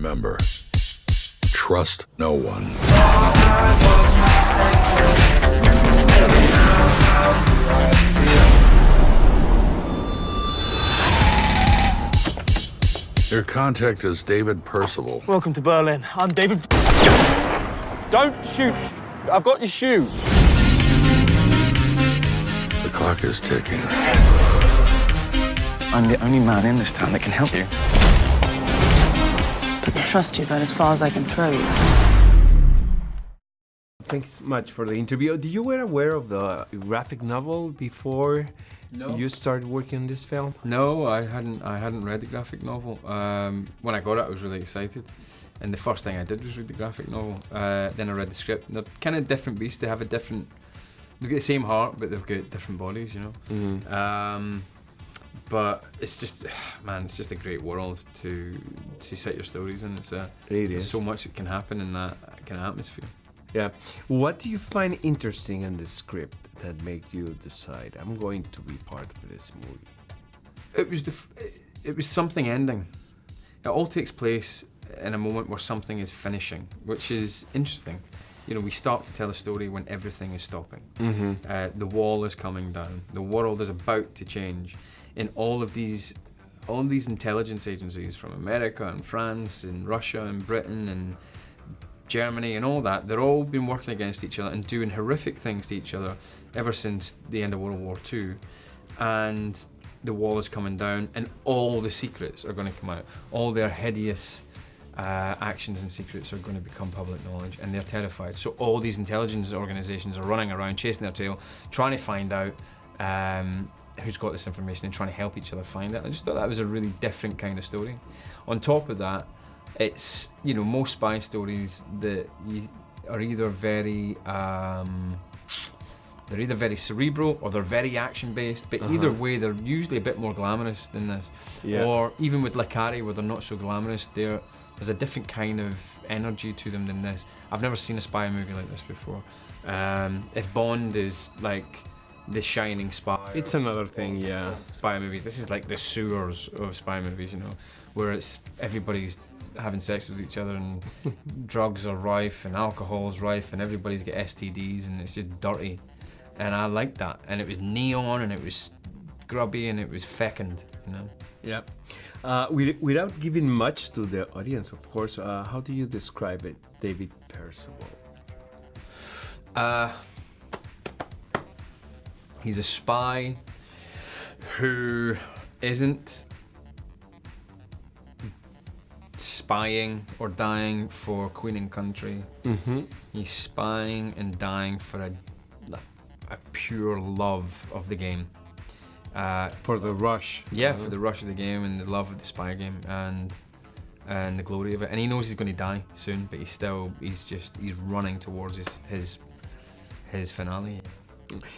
remember, trust no one. Your contact is David Percival. Welcome to Berlin. I'm David. Don't shoot. I've got your shoe. The clock is ticking. I'm the only man in this town that can help you. I trust you about as far as I can throw you. Thanks much for the interview. You were aware of the graphic novel before you started working on this film? No, I hadn't read the graphic novel. When I got it, I was really excited. And the first thing I did was read the graphic novel. Then I read the script. And they're kind of different beasts. They've got the same heart, but they've got different bodies, you know. Mm-hmm. But it's just, man, it's just a great world to set your stories in. There's so much that can happen in that kind of atmosphere. Yeah. What do you find interesting in the script that made you decide, I'm going to be part of this movie? It was something ending. It all takes place in a moment where something is finishing, which is interesting. You know, we start to tell a story when everything is stopping. Mm-hmm. The wall is coming down. The world is about to change. In all of these intelligence agencies from America and France and Russia and Britain and Germany and all that, they're all been working against each other and doing horrific things to each other ever since the end of World War II. And the wall is coming down and all the secrets are going to come out. All their hideous actions and secrets are going to become public knowledge, and they're terrified. So all these intelligence organizations are running around chasing their tail, trying to find out who's got this information and trying to help each other find it. I just thought that was a really different kind of story. On top of that, it's, you know, most spy stories that are either very cerebral or they're very action-based, but either way they're usually a bit more glamorous than this. Yeah. Or even with Le Carré, where they're not so glamorous, there's a different kind of energy to them than this. I've never seen a spy movie like this before. If Bond is like the shining spy, It's another thing, yeah. spy movies, this is like the sewers of spy movies, you know, where it's everybody's having sex with each other and drugs are rife and alcohol's rife and everybody's got STDs and it's just dirty. And I liked that. And it was neon and it was grubby and it was fecund, you know. Yeah. Without giving much to the audience, of course, how do you describe it, David Percival? He's a spy who isn't spying or dying for Queen and country. Mm-hmm. He's spying and dying for a pure love of the game. For the rush. Yeah, for the rush of the game and the love of the spy game and the glory of it. And he knows he's going to die soon, but he's running towards his finale.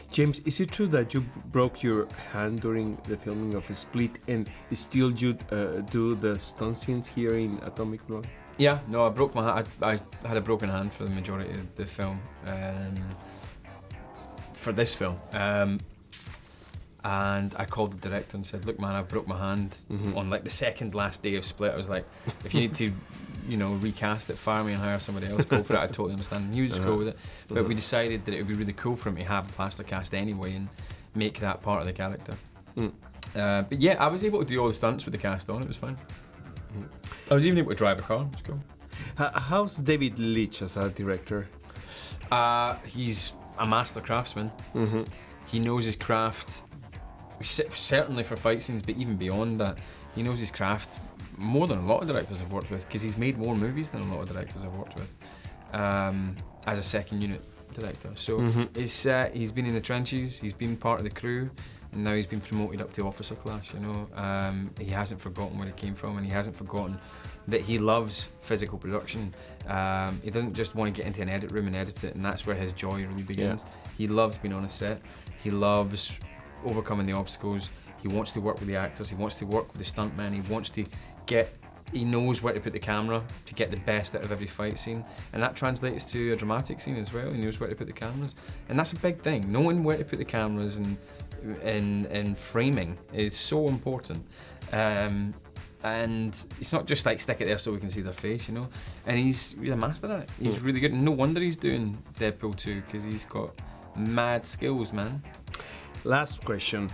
James, is it true that you broke your hand during the filming of Split and still you do the stunt scenes here in Atomic? Yeah, no, I broke my hand. I had a broken hand for the majority of the film. For this film. And I called the director and said, look man, I broke my hand on like the second last day of Split. I was like, if you need to, you know, recast it, fire me and hire somebody else, go for it, I totally understand. And he would just go with it. But we decided that it would be really cool for him to have a plaster cast anyway and make that part of the character. But yeah, I was able to do all the stunts with the cast on, it was fine. I was even able to drive a car, it was cool. How's David Leitch as a director? He's a master craftsman. He knows his craft, certainly for fight scenes, but even beyond that, he knows his craft more than a lot of directors I've worked with, because he's made more movies than a lot of directors I've worked with as a second unit director. So he's been in the trenches, he's been part of the crew, and now he's been promoted up to officer class, you know. He hasn't forgotten where he came from, and he hasn't forgotten that he loves physical production. He doesn't just want to get into an edit room and edit it, and that's where his joy really begins. Yeah. He loves being on a set. He loves overcoming the obstacles. He wants to work with the actors. He wants to work with the stuntmen. He knows where to put the camera to get the best out of every fight scene, and that translates to a dramatic scene as well. He knows where to put the cameras, and that's a big thing. Knowing where to put the cameras and framing is so important. And And it's not just like stick it there so we can see their face, you know. And he's a master at it. He's really good. And no wonder he's doing Deadpool 2 because he's got mad skills, man. Last question,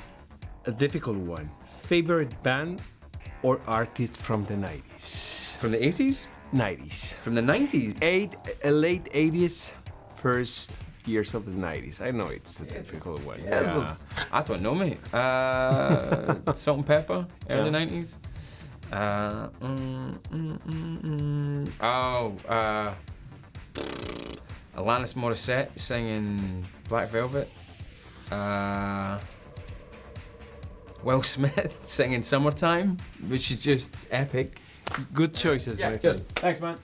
a difficult one. Favorite band or artist from the 90s? From the 80s? 90s. From the 90s? Late 80s, first years of the 90s. I know it's a difficult one. Yeah. I don't know, mate. Salt and Pepper, early 90s. Alanis Morissette singing Black Velvet. Will Smith singing Summertime, which is just epic. Good choices, my friend. Thanks, man.